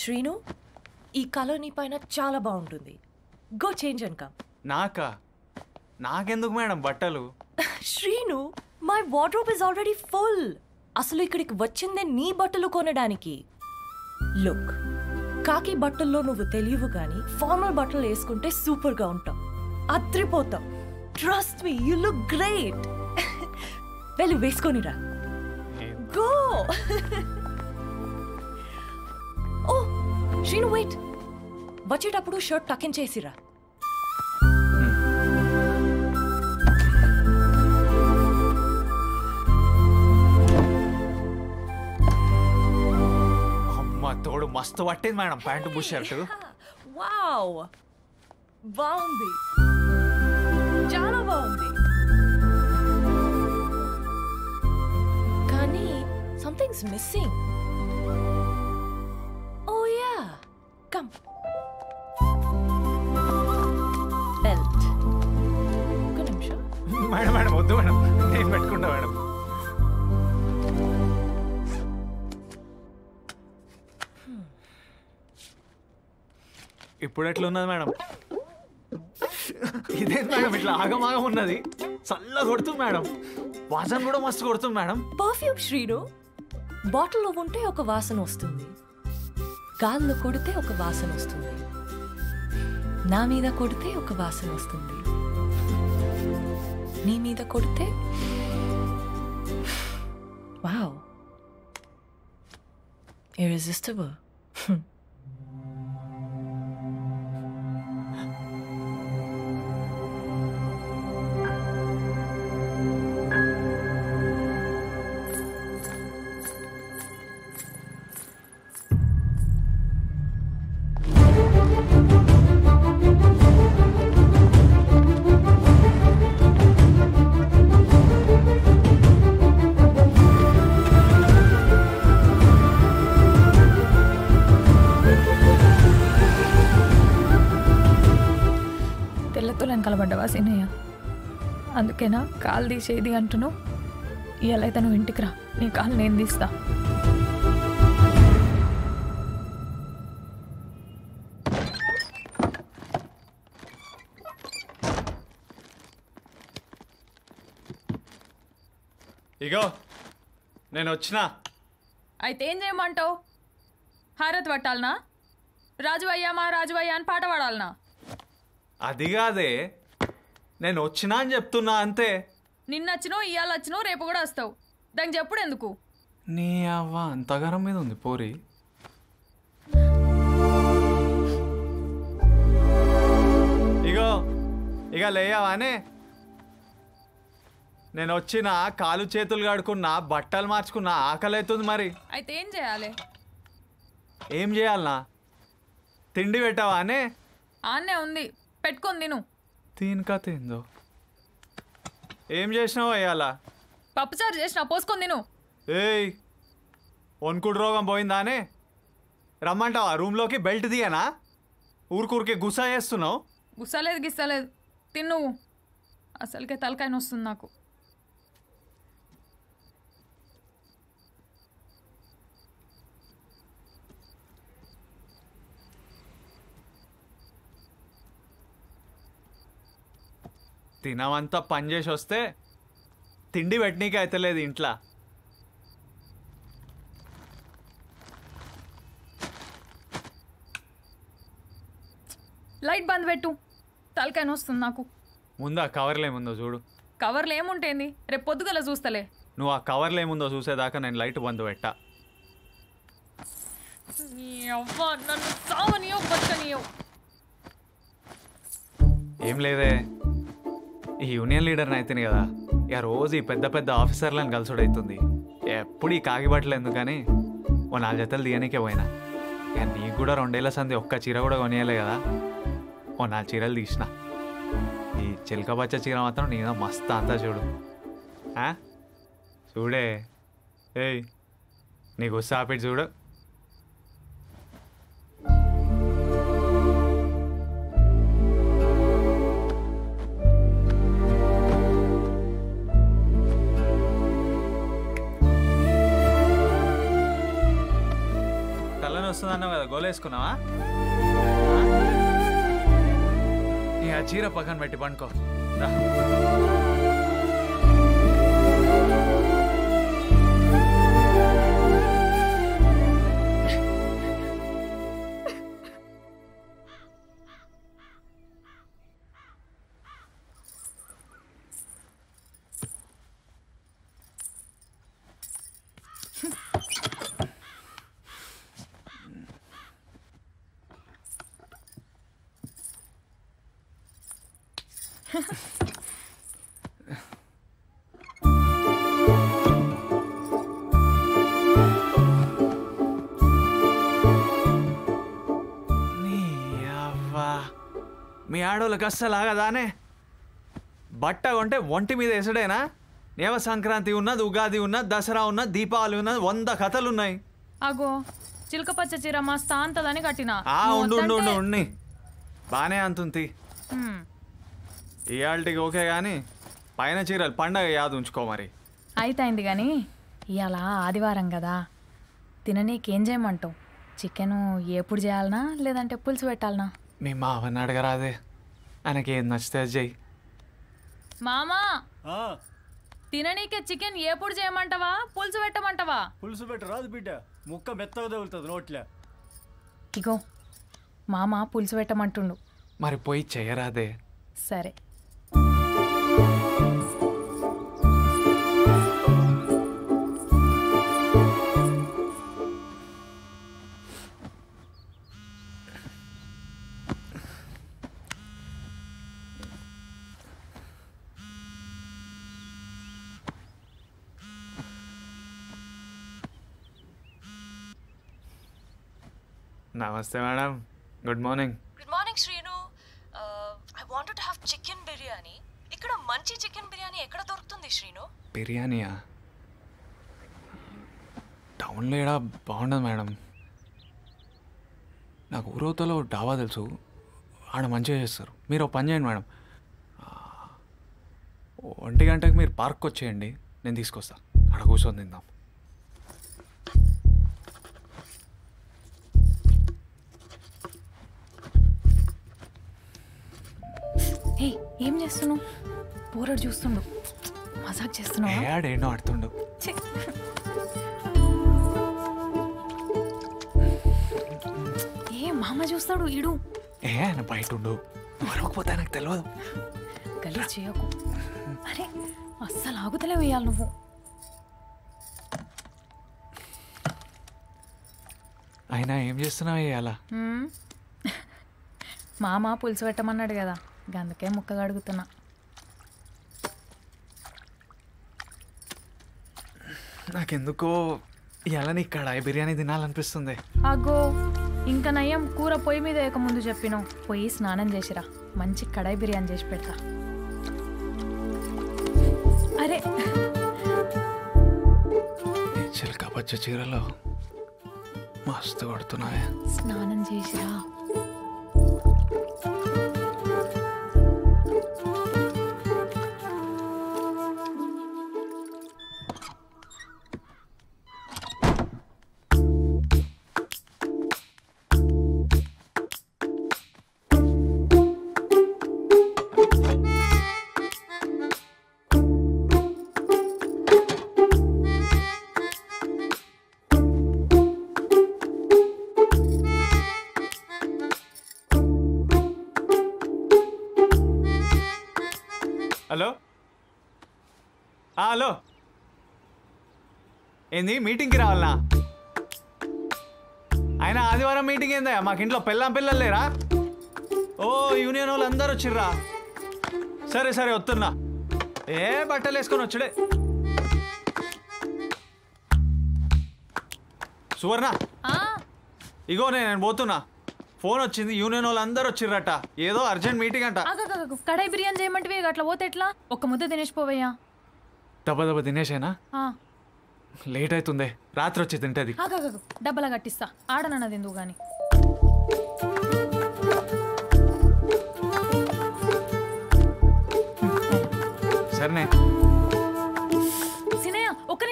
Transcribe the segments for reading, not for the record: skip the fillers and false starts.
శ్రీను, ఈ కలర్ నీ పైన చాలా బాగుంటుంది. Go change and come. నాకెందుకు మేడం బట్టలు? Srinu, my wardrobe is already full. అసలు ఇక్కడికి వచ్చిందే నీ బట్టలు కొనడానికి. లుక్, కాకి బట్టల్లో నువ్వు తెలియవు కానీ ఫార్మల్ బట్టలు వేసుకుంటే సూపర్ గా ఉంటావు, అద్రిపోతావు. Trust me, you look great. వెళ్ళి వేసుకొనిరా. గో. ఓ శ్రీను, వెయిట్. వచ్చేటప్పుడు షర్ట్ టకిన్ చేసిరా. తోడు మస్తు పట్టింది madam pant bush shirt. Wow, బాగుంది, చాలా బాగుంది. కానీ something's missing. Oh yeah, come. Belt. ఒక నిమిషం మేడం వద్దు మేడం, నేను పెట్టుకుంటా మేడం. ఇప్పుడు ఎట్లా ఉన్నది మేడం? ఇదే మేడం, ఇట్లా ఆగమాగం ఉన్నది. చల్ల కొడుతుంది మేడం, వాసన కూడా మస్తు కొడుతుంది మేడం. పర్ఫ్యూమ్ శ్రీను. బాటిల్లో ఉంటే ఒక వాసన వస్తుంది, గాల్లో కొడితే ఒక వాసన వస్తుంది, నా మీద కొడితే ఒక వాసన వస్తుంది, నీ మీద కొడితే వావ్, ఇర్రెసిస్టిబుల్. కలబడ్డవా సినయ్య? అందుకేనా కాలు తీసేది అంటున్నావు? ఇవాళ అయితే నువ్వు ఇంటికి రా, నీ కాలు నేను తీస్తా. ఇగో నేను వచ్చినా. అయితే ఏం చేయమంటావు? హారతి పట్టాలనా? రాజువయ్యా మా రాజువయ్యా అని పాట పాడాలనా? అది కాదే, నేను వచ్చినా అని చెప్తున్నా అంతే. నిన్నొచ్చినావు, ఇవాళ వచ్చినావు, రేపు కూడా వస్తావు. దానికి చెప్పుడు ఎందుకు? నీ అవ్వ అంతగారం మీద ఉంది పోరి. ఇక లేయవానే. నేను వచ్చిన కాలు చేతులు కడుకున్నా, బట్టలు మార్చుకున్నా, ఆకలి అవుతుంది. మరి అయితే ఏం చేయాలి? ఏం చేయాలనా? తిండి పెట్టావానే? ఆన్నే ఉంది, పెట్టుకొని తిను. దీనికా తిందో? ఏం చేసినావు అయ్యాలా? పప్పుచారు చేసిన, పోసుకొని తిను. ఏయ్, వణుకుడు రోగం పోయిందానే? రమ్మంటావా రూమ్లోకి? బెల్ట్ దియనా? ఊరికూరికే గుసా చేస్తున్నావు. గుస్సలేదు గిస్సలేదు, తిన్ను. అసలుకే తలకాయ వస్తుంది నాకు. తినమంతా పని చేసి వస్తే తిండి పెట్టనీకి అయితలేదు ఇంట్లో. లైట్ బంద్ పెట్టు, తలకాయ వస్తుంది నాకు. ముందు ఆ కవర్లో ఏముందో చూడు. కవర్లు ఏముంటేంది? రేపు పొద్దుగల చూస్తలే. నువ్వు ఆ కవర్లో ఏముందో చూసేదాకా నేను లైట్ బంద్ పెట్టా. నన్ను సావనియో బతకనియో. ఏం లేదే, ఈ యూనియన్ లీడర్ని అయితేనే కదా ఇక రోజు ఈ పెద్ద పెద్ద ఆఫీసర్లను కలుసుడవుతుంది. ఎప్పుడు ఈ కాగిబట్టలు ఎందుకని ఓ 4 జతలు తీయనికే పోయినా. ఇక నీకు కూడా 2 ఏళ్ల సంది ఒక్క చీర కూడా కొనియలే కదా, ఓ 4 చీరలు తీసిన. ఈ చిలక బచ్చ చీర మాత్రం నేను మస్తు అంతా చూడు. చూడే, ఏయ్ నీకు సాపిట్ చూడు. వస్తుంది అన్నావు కదా, గోలేసుకున్నావా? ఇక చీర పక్కన పెట్టి పండుకో. మీ ఆడోళ్ళకి అస్సలు ఆగదానే? బట్ట కొంటే ఒంటి మీద వేసడేనా? నేవ సంక్రాంతి ఉన్నది, ఉగాది ఉన్నది, దసరా ఉన్నది, దీపావళి ఉన్నది, 100 కథలున్నాయి. అగో చిలక పచ్చ చీర మస్తు అంతదని కట్టినా. ఉండి బానే అంతుంది. ఇవాళకి ఓకే కానీ పైన చీరలు పండగ యాద ఉంచుకో మరి. అయితేంది కానీ ఇవాళ ఆదివారం కదా, తిననీకేం చేయమంటావు? చికెను ఎప్పుడు చేయాలనా లేదంటే పులుసు పెట్టాలనా? మీ మావని అడగరాదే, ఆయనకి ఏం నచ్చితే అది చెయ్యి. మామా తిననీకే చికెన్ ఎప్పుడు చేయమంటావా పులుసు పెట్టమంటావా? పులుసు పెట్టరాదు బిడ్డ, ముక్క మెత్తగా తగులుతుంది నోట్లే. ఇగో మామ పులుసు పెట్టమంటుండు. మరి పోయి చేయరాదే? సరే. నమస్తే madam, good morning. Good morning Srinu. I wanted to have chicken biryani. ఇక్కడ మంచి చికెన్ బిర్యానీ ఎక్కడ దొరుకుతుంది శ్రీను? బిర్యానీయా? టౌన్లో ఏడా బాగుండదు మేడం. నాకు ఊరవతలో డాబా తెలుసు, ఆడ మంచిగా చేస్తారు. మీరు ఒక పని చేయండి మేడం, 1 గంటకి మీరు పార్క్కి వచ్చేయండి, నేను తీసుకొస్తా. ఆడ కూర్చొని తిందాం. ఏం చేస్తున్నావు? పోరాడు చూస్తుండు, మజాక్ చేస్తున్నావు. ఏడేనో ఆడుతుండు. ఏ మామ చూస్తాడు ఈడు. ఆయన బయట ఉండు, మరొకపోతే నాకు తెలియదు. గలీజ్ చేయకు. అరే అస్సలు ఆగుతలే వేయాలి నువ్వు. అయినా ఏం చేస్తున్నావు ఇవాళ? మామ పులుసు పెట్టమన్నాడు కదా, అందుకే ముక్కగా అడుగుతున్నా. నాకెందుకో ఇవాళ నీ కడాయి బిర్యానీ తినాలనిపిస్తుంది. అగ్గో ఇంకా నయ్యం కూర పొయ్యి మీద వేయకముందు చెప్పినావు. పొయ్యి స్నానం చేసిరా, మంచి కడాయి బిర్యానీ చేసి పెడతా. అరే చిలక పచ్చ చీరలో మస్తు కొడుతున్నావే. స్నానం చేసిరా. హలో హలో, ఏంది మీటింగ్కి రావాలనా? ఆయన ఆదివారం మీటింగ్ ఏందా? మాకు ఇంట్లో పిల్లలు లేరా? ఓ యూనియన్ వాళ్ళు అందరూ వచ్చిర్రా? సరే సరే వస్తున్నా. ఏ బట్టలు వేసుకొని వచ్చుడే. సువర్ణ ఇగో నేను పోతున్నా. ఫోన్ వచ్చింది, యూనియన్ వాళ్ళు అందరూ వచ్చిర్రట, ఏదో అర్జెంట్ మీటింగ్ అంట. కడాయి బిర్యానీ చేయమంటే అట్లా పోతే ఎట్లా? ఒక్క ముద్ద తినేసిపోవయ్యా. దెబ్బ తినేసేనా? లేట్ అవుతుంది, రాత్రి వచ్చి తింటది. డబ్బలా కట్టిస్తా, ఆడనన్నది ఎందుకు గాని. సరేనే. సినయ్య ఒక్క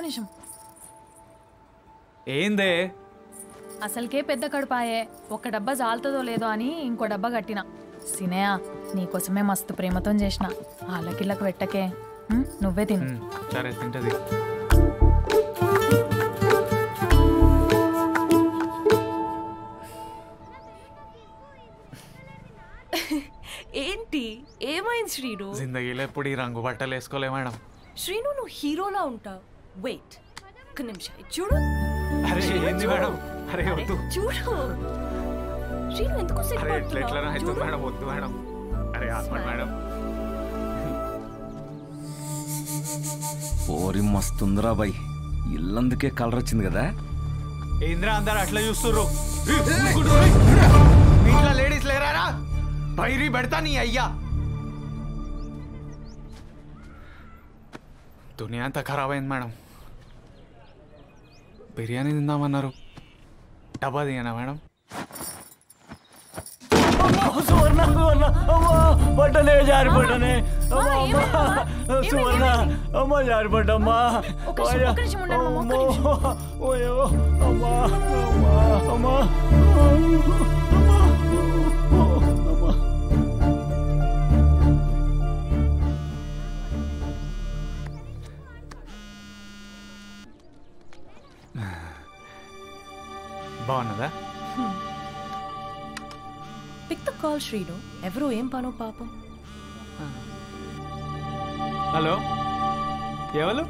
నిమిషం. ఏందే? అసలుకే పెద్ద కడుపాయే. ఒక డబ్బా జాలుతుందో లేదో అని ఇంకో డబ్బా కట్టిన. సినయ నీకోసమే మస్తు ప్రేమతో చేసిన. వాళ్ళకిళ్ళకి పెట్టకే, నువ్వే తిను. సరే తింటది. ఏంటి ఏమైంది శ్రీను? జిందగీలో ఎప్పుడు ఈ రంగు బట్టలు వేసుకోలే మేడం. శ్రీను నువ్వు హీరోలా ఉంటావు. వెయిట్ ఒక్క నిమిషం చూడు. అరే ఏంది మేడం? అరే వద్దు. చూడు శ్రీను ఎందుకు అరే ఎట్లా అవుతుంది మేడం? వద్దు మేడం. అరే ఆత్మ మేడం. ఓరి మస్తుందిరా బాయ్, ఇల్లందుకే కలర్ వచ్చింది కదా. ఏంద్రా అందరు అట్లా చూస్తుర్రు? ఇంట్లో లేడీస్ లేరారా? బైరీ పెడతా నీ అయ్యా. దునియా అంతా ఖరాబ్ అయింది మేడం. బిర్యానీ తిందామన్నారు, డబ్బా దిగానా మేడం? సువర్ణ సువర్ణ అమ్మా పట్టనే జారిపడ్డానే. సువర్ణ అమ్మ జారిపడ్డమ్మా. ఓయో అమ్మా అమ్మా అమ్మా. బాగున్నదా? Pick the call Srinu. ఎవరు ఏం పనో పాపం. హలో ఎవరు?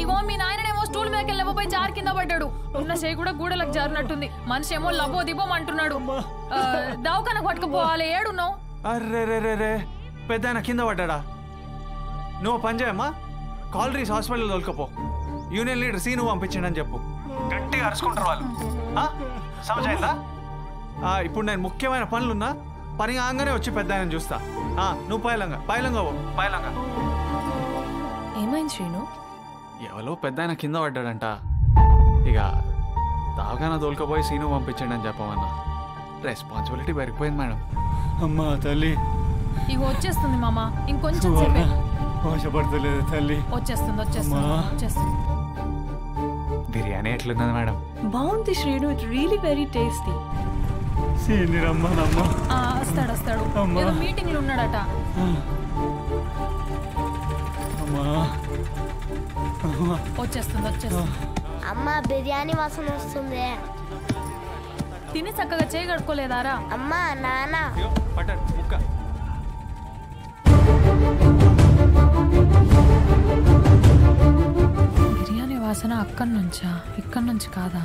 ఇగో మీ నాయననేమో స్టూల్ మీదకి వెళ్ళబోయి జారి కింద పడ్డాడు. ఉన్న చేయి కూడా గూడలకు జారినట్టుంది. మనిషి ఏమో లబో దిబోం అంటున్నాడు. దవాఖానకు పట్టుకుపోవాలి. ఏడున్నావు? అర్రే రే రే రే, పెద్ద ఆయన కింద పడ్డా. నువ్వు పని చేయమ్మా, కాలరీస్ హాస్పిటల్ తోలుకపో. యూనియన్ లీడర్ సీను పంపించిండని చెప్పు. గట్టిగా అరుచుకుంటారు వాళ్ళు. సమజైందా? ఇప్పుడు నేను ముఖ్యమైన పనులున్నా, పని కాగానే వచ్చి పెద్ద ఆయన చూస్తా. నువ్వు పైలంగా పైలంగా. ఏమైంది శ్రీను? ఎవరో పెద్ద ఆయన కింద పడ్డాడంట. ఇక దావగాన తోలుకపోయి సీను పంపించండి అని చెప్పమన్నా. రెస్పాన్సిబిలిటీ పెరిగిపోయింది మేడం. అమ్మా తల్లి ఇగో వచ్చేస్తుంది మామ, ఇంకొంచెం సేపే. ఆశపడతలేదు తల్లి. వచ్చేస్తుంది. బిర్యానీ ఎట్లున్నది మేడం? బాగుంది Srinu. It really very tasty. వస్తాడు. ఏదో మీటింగ్ లో ఉన్నాడట. వచ్చేస్తుంది. అమ్మ బిర్యానీ వాసన వస్తుంది. తిని చక్కగా చేయి కడుక్కోలేదారా? అమ్మా నాన్న బిర్యానీ వాసన అక్కడి నుంచా, ఇక్కడి నుంచి కాదా?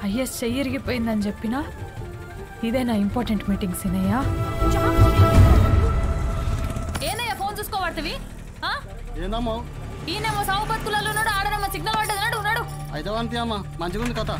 ఐఎస్ చెయ్యి ఇరిగిపోయిందని చెప్పినా ఇదే నా ఇంపార్టెంట్ మీటింగ్. సినయ్య ఏనయ్యా ఫోన్ చూసుకోబడుతుంది? ఈయనేమో సాగు బతుకులలో ఉన్నాడు, ఆడనేమో సిగ్నల్ పడ్డది. ఉన్నాడు అయితే అంతే అమ్మా, మంచిగా ఉంది కథ.